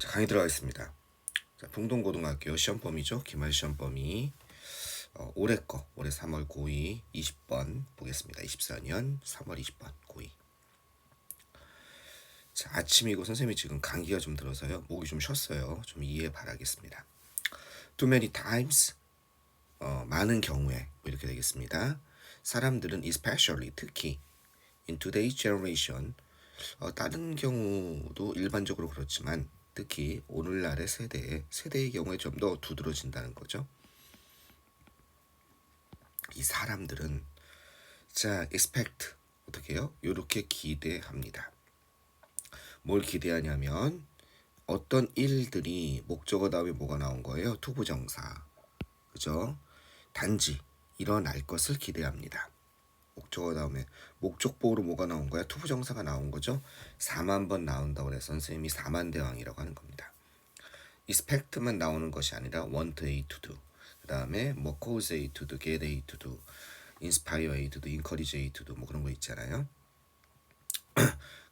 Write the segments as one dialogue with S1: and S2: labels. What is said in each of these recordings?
S1: 자, 강의 들어가겠습니다. 자, 풍동고등학교 시험범위죠. 기말 시험범위. 올해 3월 고2 20번 보겠습니다. 24년 3월 20번 고2. 자, 아침이고 선생님이 지금 감기가 좀 들어서요. 목이 좀 쉬었어요. 좀 이해 바라겠습니다. Too many times, 많은 경우에 이렇게 되겠습니다. 사람들은 especially 특히 in today's generation, 다른 경우도 일반적으로 그렇지만 특히 오늘날의 세대의 경우에 좀 더 두드러진다는 거죠. 이 사람들은 자 expect 어떻게 해요? 이렇게 기대합니다. 뭘 기대하냐면 어떤 일들이 목적어 다음에 뭐가 나온 거예요? 투부정사. 그죠? 단지 일어날 것을 기대합니다. 목적어 다음에 목적보호로 뭐가 나온 거야? 투부정사가 나온 거죠. 4만 번 나온다고 해서 선생님이 4만 대왕이라고 하는 겁니다. expect만 나오는 것이 아니라 want A to do, 그 다음에 뭐 cause A to do, get A to do, inspire A to do, encourage A to do, 뭐 그런 거 있잖아요.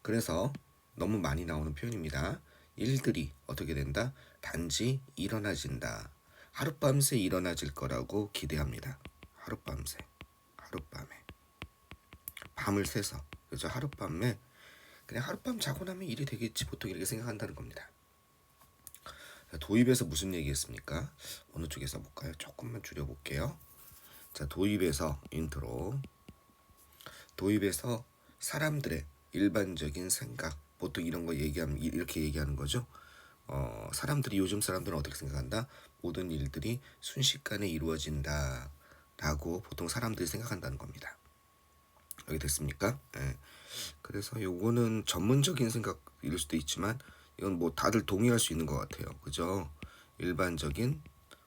S1: 그래서 너무 많이 나오는 표현입니다. 일들이 어떻게 된다? 단지 일어나진다. 하룻밤새 일어나질 거라고 기대합니다. 하룻밤새, 하룻밤에 밤을 새서, 그죠? 하룻밤에 그냥 하룻밤 자고 나면 일이 되겠지, 보통 이렇게 생각한다는 겁니다. 도입에서 무슨 얘기했습니까? 어느 쪽에 써볼까요? 조금만 줄여볼게요. 자, 도입에서 인트로. 도입에서 사람들의 일반적인 생각, 보통 이런 거 얘기하면 이렇게 얘기하는 거죠. 요즘 사람들은 어떻게 생각한다? 모든 일들이 순식간에 이루어진다 라고 보통 사람들이 생각한다는 겁니다. 여기 됐습니까? 네. 그래서 요거는 전문적인 생각일 수도 있지만 이건 뭐 다들 동의할 수 있는 것 같아요. 그죠? 일반적인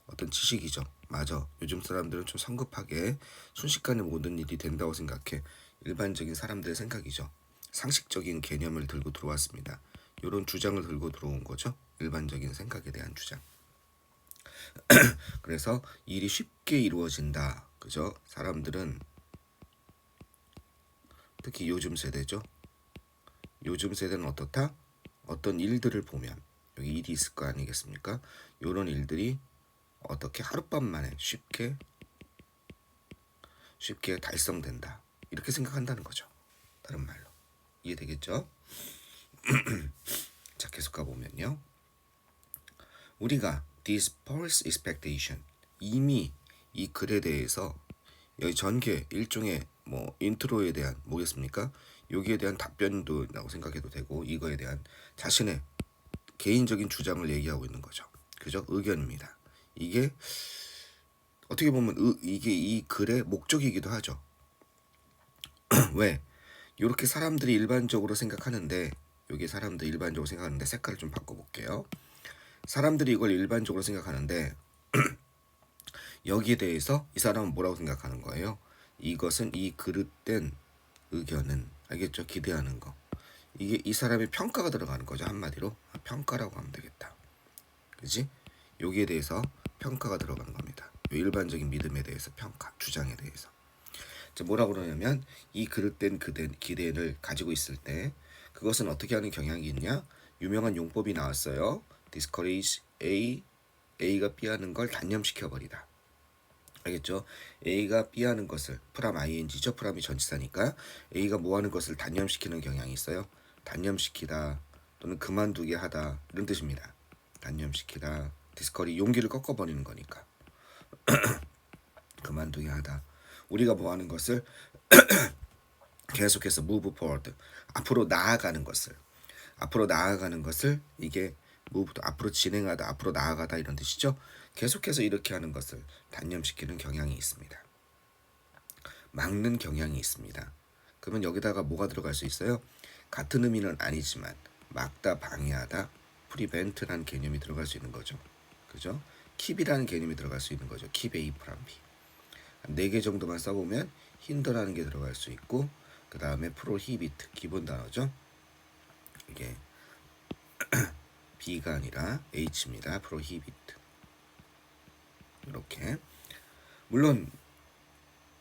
S1: 어떤 지식이죠. 맞아. 요즘 사람들은 좀 성급하게 순식간에 모든 일이 된다고 생각해. 일반적인 사람들의 생각이죠. 상식적인 개념을 들고 들어왔습니다. 이런 주장을 들고 들어온 거죠. 일반적인 생각에 대한 주장. 그래서 일이 쉽게 이루어진다. 그죠? 사람들은 특히 요즘 세대죠. 요즘 세대는 어떻다? 어떤 일들을 보면 여기 일이 있을 거 아니겠습니까? 이런 일들이 어떻게 하룻밤 만에 쉽게 달성된다. 이렇게 생각한다는 거죠. 다른 말로. 이해되겠죠? 자, 계속 가보면요. 우리가 this false expectation, 이미 이 글에 대해서 여기 전개 일종의 뭐 인트로에 대한 뭐겠습니까? 여기에 대한 답변도라고 생각해도 되고 이거에 대한 자신의 개인적인 주장을 얘기하고 있는 거죠. 그죠? 의견입니다. 이게 어떻게 보면 이게 이 글의 목적이기도 하죠. 왜? 이렇게 사람들이 일반적으로 생각하는데, 여기 사람들이 일반적으로 생각하는데 색깔을 좀 바꿔볼게요. 사람들이 이걸 일반적으로 생각하는데 여기에 대해서 이 사람은 뭐라고 생각하는 거예요? 이것은 이 그릇된 의견은, 알겠죠? 기대하는 거. 이게 이 사람의 평가가 들어가는 거죠. 한마디로 평가라고 하면 되겠다. 그지? 여기에 대해서 평가가 들어가는 겁니다. 일반적인 믿음에 대해서 평가, 주장에 대해서. 뭐라고 그러냐면 이 그릇된 기대를 가지고 있을 때 그것은 어떻게 하는 경향이 있냐? 유명한 용법이 나왔어요. discourage A가 B하는 걸 단념시켜버리다. 알겠죠? A가 B하는 것을, 프람 ing죠. 프람이 전치사니까 A가 뭐하는 것을 단념시키는 경향이 있어요. 단념시키다 또는 그만두게 하다, 이런 뜻입니다. 단념시키다, 디스커리, 용기를 꺾어버리는 거니까. 그만두게 하다. 우리가 뭐하는 것을 계속해서 move forward, 앞으로 나아가는 것을 이게 move, 앞으로 진행하다, 앞으로 나아가다, 이런 뜻이죠. 계속해서 이렇게 하는 것을 단념시키는 경향이 있습니다. 막는 경향이 있습니다. 그러면 여기다가 뭐가 들어갈 수 있어요? 같은 의미는 아니지만 막다, 방해하다, prevent라는 개념이 들어갈 수 있는 거죠. 그죠? keep이라는 개념이 들어갈 수 있는 거죠. keep A from B. 4개 정도만 써보면 hinder라는 게 들어갈 수 있고, 그 다음에 prohibit, 기본 단어죠. 이게 B가 아니라 H입니다. prohibit. 이렇게. 물론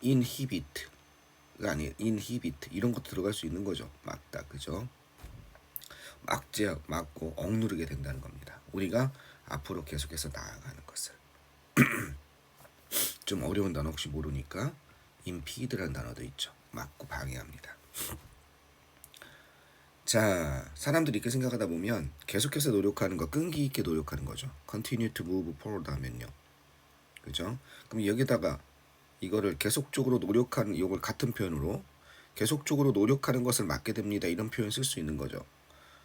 S1: inhibit 이런 것도 들어갈 수 있는 거죠. 막다, 그죠? 막고 억누르게 된다는 겁니다. 우리가 앞으로 계속해서 나아가는 것을. 좀 어려운 단어 혹시 모르니까 impede라는 단어도 있죠. 막고 방해합니다. 자, 사람들이 이렇게 생각하다 보면 계속해서 노력하는 거, 끈기 있게 노력하는 거죠. continue to move forward 하면요. 그죠? 그럼 여기다가 이거를 계속적으로 노력하는, 이걸 같은 표현으로 계속적으로 노력하는 것을 막게 됩니다. 이런 표현 쓸 수 있는 거죠.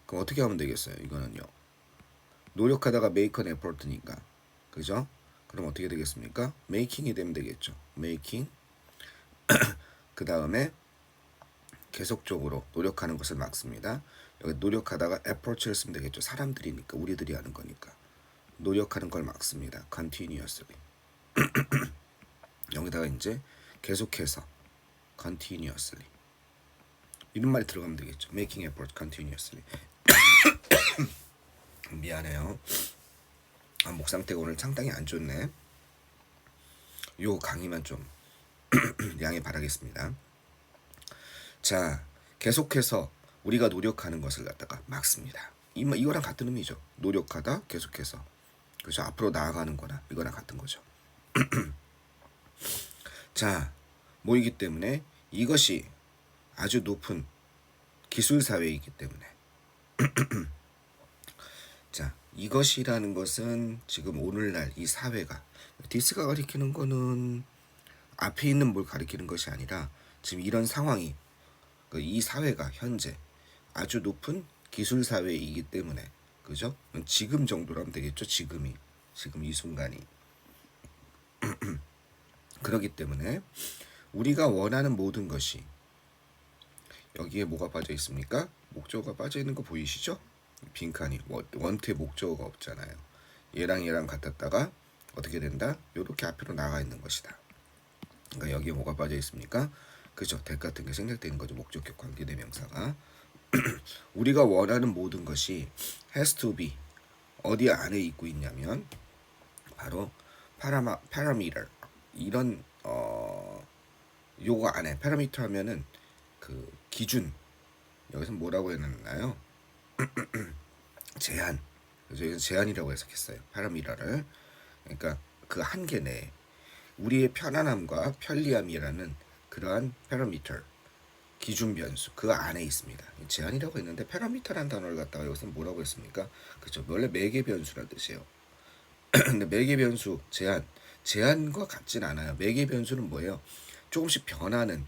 S1: 그럼 어떻게 하면 되겠어요? 이거는요. 노력하다가 make an effort니까. 그죠? 그럼 어떻게 되겠습니까? making이 되면 되겠죠. making. 그 다음에 계속적으로 노력하는 것을 막습니다. 여기 노력하다가 effort를 쓰면 되겠죠. 사람들이니까, 우리들이 하는 거니까. 노력하는 걸 막습니다. continuously. 여기다가 이제 계속해서 continuously. 이런 말이 들어가면 되겠죠. making effort continuously. 미안해요. 목 상태가 오늘 상당히 안 좋네. 요 강의만 좀 양해 바라겠습니다. 자, 계속해서 우리가 노력하는 것을 갖다가 막습니다. 이거랑 같은 의미죠. 노력하다 계속해서. 그렇죠. 앞으로 나아가는 거나 이거랑 같은 거죠. 자, 뭐이기 때문에 이것이 아주 높은 기술 사회이기 때문에 자, 이것이라는 것은 지금 오늘날 이 사회가 디스가 가리키는 거는 앞에 있는 뭘 가리키는 것이 아니라 지금 이런 상황이 이 사회가 현재 아주 높은 기술 사회이기 때문에 그죠? 지금 정도라면 되겠죠. 지금 이 순간이 그렇기 때문에 우리가 원하는 모든 것이 여기에 뭐가 빠져 있습니까? 목적어가 빠져 있는 거 보이시죠? 빈칸이 원트에 목적어가 없잖아요. 얘랑 같았다가 어떻게 된다? 이렇게 앞으로 나가 있는 것이다. 그러니까 여기에 뭐가 빠져 있습니까? 그죠? that 같은 게 생략되는 거죠. 목적격 관계대명사가. 우리가 원하는 모든 것이 has to be 어디 안에 있고 있냐면 바로 parameter 이런 요거 안에 parameter 하면은 그 기준 여기서 뭐라고 해놨나요? 제한. 그래서 제한이라고 해석했어요. parameter를. 그러니까 그 한계 내에 우리의 편안함과 편리함이라는 그러한 parameter 기준 변수 그 안에 있습니다. 제한이라고 했는데 parameter라는 단어를 갖다가 여기서 뭐라고 했습니까? 그죠? 원래 매개 변수란 뜻이에요. 근데 매개 변수 제한과 같진 않아요. 매개 변수는 뭐예요? 조금씩 변하는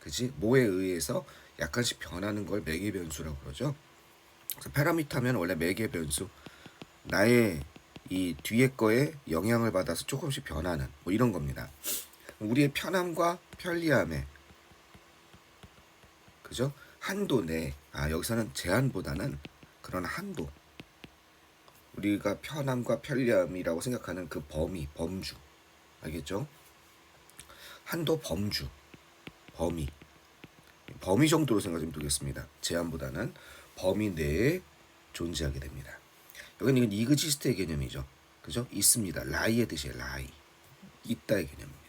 S1: 그지? 뭐에 의해서 약간씩 변하는 걸 매개 변수라고 그러죠. 그래서 파라미터면 원래 매개 변수 나의 이 뒤에 거에 영향을 받아서 조금씩 변하는 뭐 이런 겁니다. 우리의 편함과 편리함에 그죠? 한도 내 여기서는 제한보다는 그런 한도 우리가 편함과 편리함이라고 생각하는 그 범주 알겠죠? 한도 범위 정도로 생각하면 되겠습니다. 제한보다는 범위 내에 존재하게 됩니다. 여기는 이건 이그지스트의 개념이죠. 그죠? 있습니다. 라이의 뜻이에요. 라이. 있다의 개념입니다.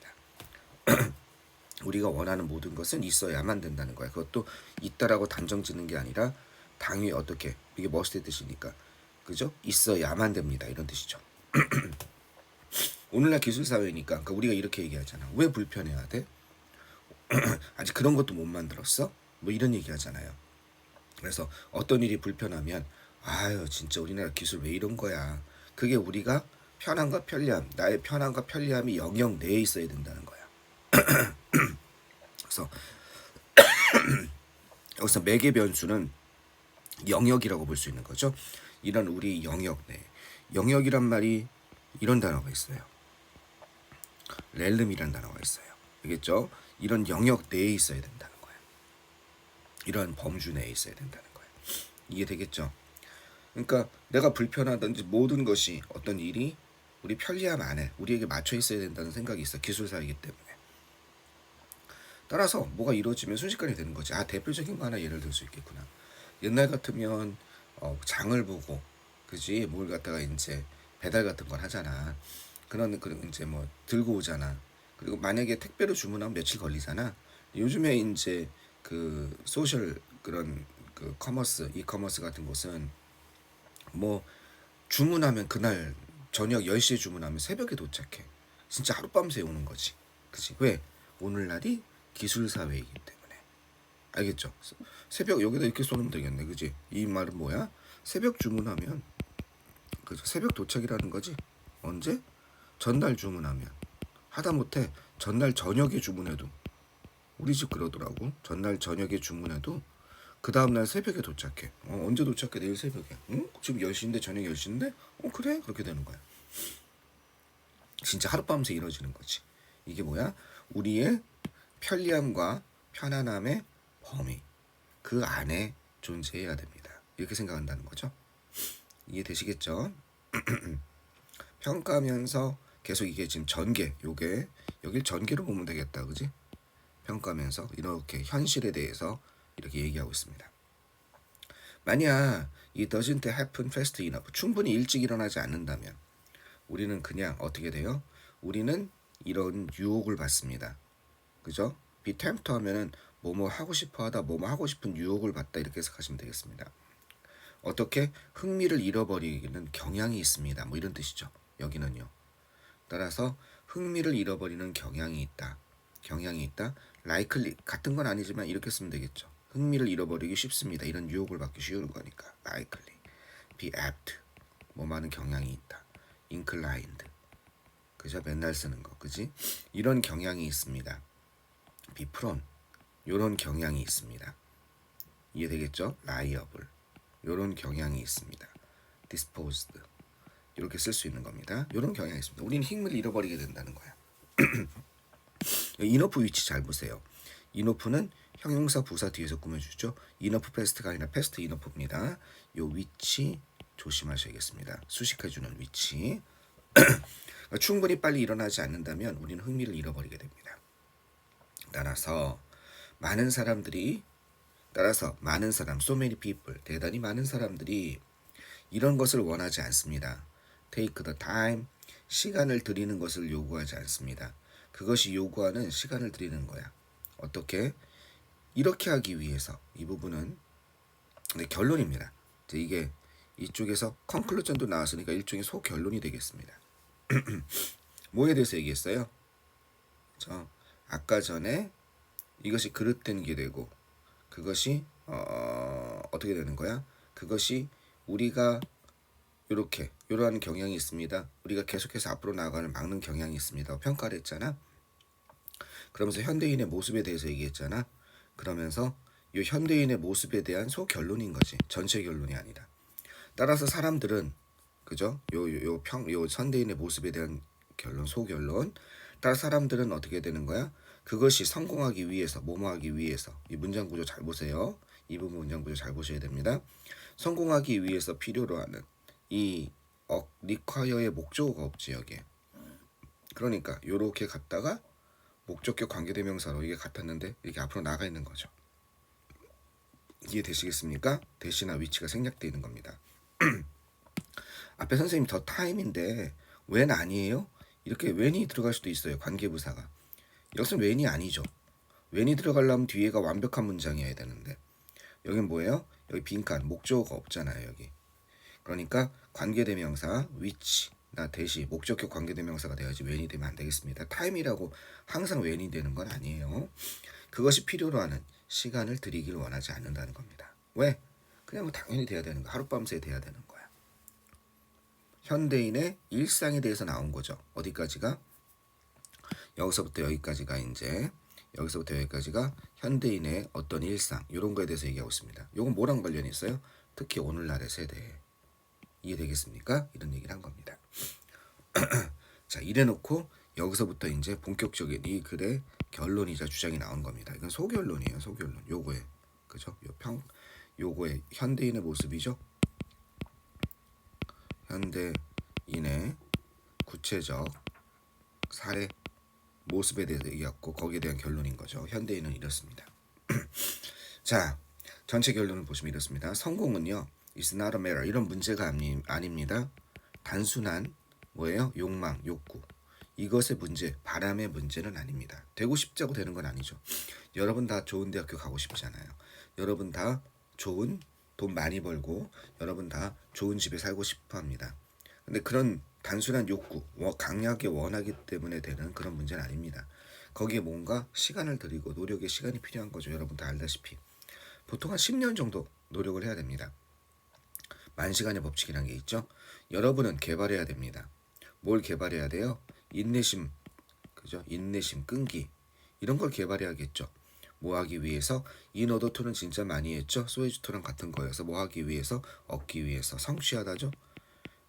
S1: 우리가 원하는 모든 것은 있어야만 된다는 거야. 그것도 있다라고 단정 짓는 게 아니라 당연히 어떻게 이게 머스트의 뜻이니까 그죠? 있어야만 됩니다. 이런 뜻이죠. 오늘날 기술 사회니까 그러니까 우리가 이렇게 얘기하잖아. 왜 불편해야 돼? 아직 그런 것도 못 만들었어? 뭐 이런 얘기 하잖아요. 그래서 어떤 일이 불편하면 아유 진짜 우리나라 기술 왜 이런 거야. 그게 우리가 편함과 편리함 나의 편함과 편리함이 영역 내에 있어야 된다는 거야. 그래서 여기서 매개 변수는 영역이라고 볼 수 있는 거죠. 이런 우리 영역 내 영역이란 말이 이런 단어가 있어요. 렐름이란 단어가 있어요. 알겠죠? 이런 영역 내에 있어야 된다는 거야. 이런 범주 내에 있어야 된다는 거야. 이게 되겠죠? 그러니까 내가 불편하든지 모든 것이 어떤 일이 우리 편리함 안에 우리에게 맞춰 있어야 된다는 생각이 있어. 기술사이기 때문에. 따라서 뭐가 이루어지면 순식간에 되는 거지. 대표적인 거 하나 예를 들 수 있겠구나. 옛날 같으면 장을 보고 그지 뭘 갖다가 이제 배달 같은 걸 하잖아. 그런 이제 뭐 들고 오잖아. 그리고 만약에 택배로 주문하면 며칠 걸리잖아. 요즘에 이제 그 소셜 그런 그 커머스, 이커머스 같은 곳은 뭐 주문하면 그날 저녁 10시에 주문하면 새벽에 도착해. 진짜 하룻밤새 오는 거지. 그치? 왜? 오늘날이 기술사회이기 때문에. 알겠죠? 새벽 여기다 이렇게 쏘면 되겠네. 그지? 이 말은 뭐야? 새벽 주문하면 그죠? 새벽 도착이라는 거지. 언제? 전날 주문하면. 하다못해 전날 저녁에 주문해도 우리 집 그러더라고. 전날 저녁에 주문해도 그 다음날 새벽에 도착해. 언제 도착해? 내일 새벽에. 응? 지금 10시인데 저녁 10시인데? 그래? 그렇게 되는 거야. 진짜 하룻밤새 이루어지는 거지. 이게 뭐야? 우리의 편리함과 편안함의 범위. 그 안에 존재해야 됩니다. 이렇게 생각한다는 거죠. 이해되시겠죠? 평가하면서 계속 이게 지금 전개. 요게 여길 전개로 보면 되겠다. 그지? 평가하면서 이렇게 현실에 대해서 이렇게 얘기하고 있습니다. 만약 이 doesn't happen fast enough 충분히 일찍 일어나지 않는다면 우리는 그냥 어떻게 돼요? 우리는 이런 유혹을 받습니다. 그죠? be tempted 하면은 뭐뭐 하고 싶어 하다 뭐뭐 하고 싶은 유혹을 받다 이렇게 해석하시면 되겠습니다. 어떻게? 흥미를 잃어버리는 경향이 있습니다. 뭐 이런 뜻이죠. 여기는요. 따라서 흥미를 잃어버리는 경향이 있다. 경향이 있다. likely 같은 건 아니지만 이렇게 쓰면 되겠죠. 흥미를 잃어버리기 쉽습니다. 이런 유혹을 받기 쉬운 거니까. likely, be apt, 뭐 많은 경향이 있다. inclined, 그죠? 맨날 쓰는 거, 그지? 이런 경향이 있습니다. be prone, 이런 경향이 있습니다. 이해되겠죠? liable, 이런 경향이 있습니다. disposed, 이렇게 쓸 수 있는 겁니다. 이런 경향이 있습니다. 우리는 힘을 잃어버리게 된다는 거야. enough 위치 잘 보세요. enough는 형용사 부사 뒤에서 꾸며주죠. enough fast가 아니라 fast enough입니다. 요 위치 조심하셔야겠습니다. 수식해주는 위치. 충분히 빨리 일어나지 않는다면 우리는 흥미를 잃어버리게 됩니다. 따라서 많은 사람, so many people, 대단히 많은 사람들이 이런 것을 원하지 않습니다. take the time, 시간을 들이는 것을 요구하지 않습니다. 그것이 요구하는 시간을 들이는 거야. 어떻게? 이렇게 하기 위해서. 이 부분은 결론입니다. 이게 이쪽에서 컨클루전도 나왔으니까 일종의 소결론이 되겠습니다. 뭐에 대해서 얘기했어요? 아까 전에 이것이 그릇된 게 되고 그것이 어떻게 되는 거야? 그것이 우리가 이러한 경향이 있습니다. 우리가 계속해서 앞으로 나아가는 막는 경향이 있습니다. 평가를 했잖아. 그러면서 현대인의 모습에 대해서 얘기했잖아. 그러면서 이 현대인의 모습에 대한 소결론인 거지. 전체 결론이 아니라. 따라서 사람들은 그죠? 요 현대인의 모습에 대한 결론, 소결론. 따라 사람들은 어떻게 되는 거야? 그것이 성공하기 위해서, 뭐뭐하기 위해서. 이 문장 구조 잘 보세요. 이 부분 문장 구조 잘 보셔야 됩니다. 성공하기 위해서 필요로 하는 이 require의 목적어가 없지 여기에. 그러니까 요렇게 갔다가 목적격 관계대명사로 이게 같았는데 이렇게 앞으로 나가 있는 거죠. 이해되시겠습니까? 대시나 위치가 생략되어 있는 겁니다. 앞에 선생님 더 타임인데 when 아니에요? 이렇게 when이 들어갈 수도 있어요. 관계부사가. 여기서 when이 아니죠. when이 들어가려면 뒤에가 완벽한 문장이어야 되는데 여긴 뭐예요? 여기 빈칸 목적어가 없잖아요. 여기. 그러니까 관계대명사 which 나 대시 목적격 관계대명사가 돼야지 when이 되면 안 되겠습니다. time이라고 항상 when이 되는 건 아니에요. 그것이 필요로 하는 시간을 들이길 원하지 않는다는 겁니다. 왜? 그냥 뭐 당연히 돼야 되는 거. 하룻밤새 돼야 되는 거야. 현대인의 일상에 대해서 나온 거죠. 어디까지가? 여기서부터 여기까지가 여기서부터 여기까지가 현대인의 어떤 일상 이런 거에 대해서 얘기하고 있습니다. 이건 뭐랑 관련이 있어요? 특히 오늘날의 세대에. 이해되겠습니까? 이런 얘기를 한 겁니다. 자, 이래놓고 여기서부터 이제 본격적인 이 글의 결론이자 주장이 나온 겁니다. 이건 소결론이에요. 소결론. 요거에 그죠? 요거의 현대인의 모습이죠. 현대인의 구체적 사례 모습에 대해서 얘기했고 거기에 대한 결론인 거죠. 현대인은 이렇습니다. 자, 전체 결론을 보시면 이렇습니다. 성공은요, is not a matter 이런 문제가 아닙니다. 단순한 뭐예요? 욕망, 욕구. 이것의 문제, 바람의 문제는 아닙니다. 되고 싶자고 되는 건 아니죠. 여러분 다 좋은 대학교 가고 싶잖아요. 여러분 다 좋은 돈 많이 벌고 여러분 다 좋은 집에 살고 싶어 합니다. 근데 그런 단순한 욕구, 강하게 원하기 때문에 되는 그런 문제는 아닙니다. 거기에 뭔가 시간을 들이고 노력의 시간이 필요한 거죠. 여러분 다 알다시피. 보통 한 10년 정도 노력을 해야 됩니다. 만시간의 법칙이라는 게 있죠. 여러분은 개발해야 됩니다. 뭘 개발해야 돼요? 인내심, 그죠? 인내심, 끈기 이런 걸 개발해야겠죠. 뭐 하기 위해서 인어도토는 진짜 많이 했죠. 소에주토랑 같은 거여서 뭐 하기 위해서 얻기 위해서 성취하다죠.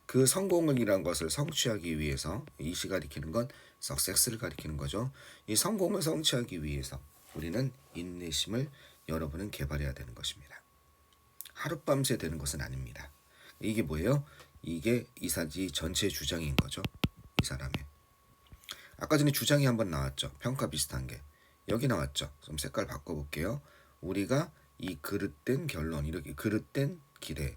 S1: 그 성공이란 것을 성취하기 위해서 이 시 가리키는 건 석섹스를 가리키는 거죠. 이 성공을 성취하기 위해서 우리는 인내심을 여러분은 개발해야 되는 것입니다. 하룻밤새 되는 것은 아닙니다. 이게 뭐예요? 이게 이사지 전체 주장인 거죠. 이 사람의. 아까 전에 주장이 한번 나왔죠. 평가 비슷한 게. 여기 나왔죠. 좀 색깔 바꿔볼게요. 우리가 이 그릇된 결론, 이렇게 그릇된 기대.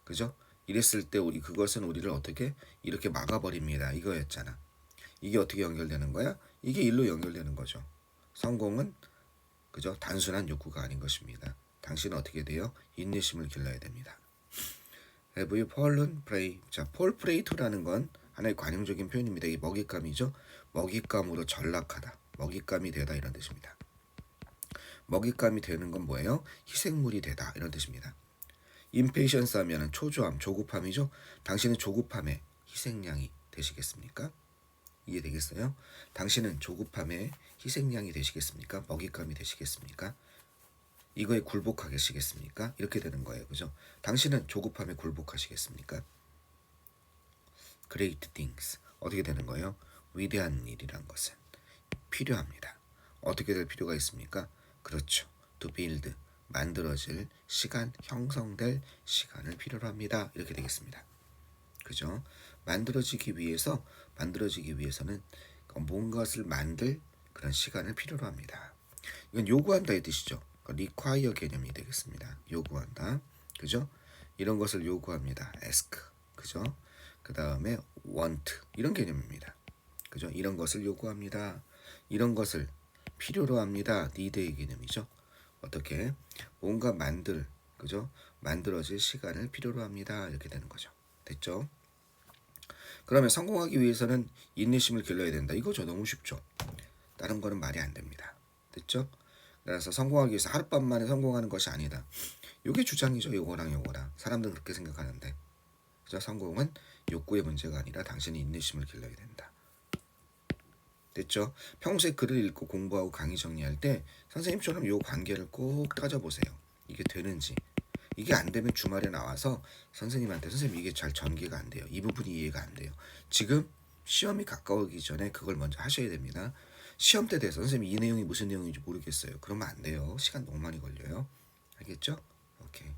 S1: 그죠? 이랬을 때 우리 그것은 우리를 어떻게 이렇게 막아버립니다. 이거였잖아. 이게 어떻게 연결되는 거야? 이게 일로 연결되는 거죠. 성공은 그죠? 단순한 욕구가 아닌 것입니다. 당신은 어떻게 돼요? 인내심을 길러야 됩니다. Have you fallen prey? 자, fall prey to라는 건 하나의 관용적인 표현입니다. 이 먹잇감이죠. 먹잇감으로 전락하다. 먹잇감이 되다 이런 뜻입니다. 먹잇감이 되는 건 뭐예요? 희생물이 되다 이런 뜻입니다. impatience 하면은 초조함, 조급함이죠. 당신은 조급함의 희생양이 되시겠습니까? 이해되겠어요? 당신은 조급함의 희생양이 되시겠습니까? 먹잇감이 되시겠습니까? 이거에 굴복하시겠습니까? 이렇게 되는 거예요. 그죠? 당신은 조급함에 굴복하시겠습니까? Great things. 어떻게 되는 거예요? 위대한 일이란 것은 필요합니다. 어떻게 될 필요가 있습니까? 그렇죠. To build. 만들어질 시간, 형성될 시간을 필요로 합니다. 이렇게 되겠습니다. 그죠? 만들어지기 위해서는 뭔가를 만들 그런 시간을 필요로 합니다. 이건 요구한다 이 뜻이죠. require 개념이 되겠습니다. 요구한다. 그죠? 이런 것을 요구합니다. ask. 그죠? 그 다음에 want. 이런 개념입니다. 그죠? 이런 것을 요구합니다. 이런 것을 필요로 합니다. need의 개념이죠. 어떻게 뭔가 그죠? 만들어질 시간을 필요로 합니다. 이렇게 되는 거죠. 됐죠? 그러면 성공하기 위해서는 인내심을 길러야 된다. 이거죠. 너무 쉽죠. 다른 거는 말이 안 됩니다. 됐죠? 그래서 성공하기 위해서 하룻밤 만에 성공하는 것이 아니다. 이게 주장이죠. 요거랑. 사람들은 그렇게 생각하는데. 그죠? 성공은 욕구의 문제가 아니라 당신이 인내심을 길러야 된다. 됐죠? 평소에 글을 읽고 공부하고 강의 정리할 때 선생님처럼 요 관계를 꼭 따져보세요. 이게 되는지. 이게 안 되면 주말에 나와서 선생님한테 선생님 이게 잘 전개가 안 돼요. 이 부분이 이해가 안 돼요. 지금 시험이 가까우기 전에 그걸 먼저 하셔야 됩니다. 시험 때 돼서 선생님 이 내용이 무슨 내용인지 모르겠어요. 그러면 안 돼요. 시간 너무 많이 걸려요. 알겠죠? 오케이.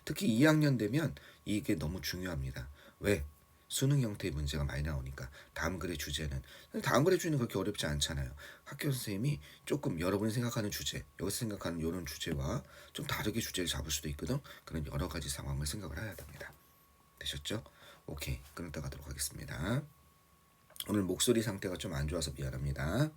S1: 특히 2학년 되면 이게 너무 중요합니다. 왜? 수능 형태의 문제가 많이 나오니까 다음 글의 주제는 그렇게 어렵지 않잖아요. 학교 선생님이 조금 여러분이 생각하는 주제, 여기서 생각하는 이런 주제와 좀 다르게 주제를 잡을 수도 있거든. 그런 여러 가지 상황을 생각을 해야 됩니다. 되셨죠? 오케이. 끊었다 가도록 하겠습니다. 오늘 목소리 상태가 좀 안 좋아서 미안합니다.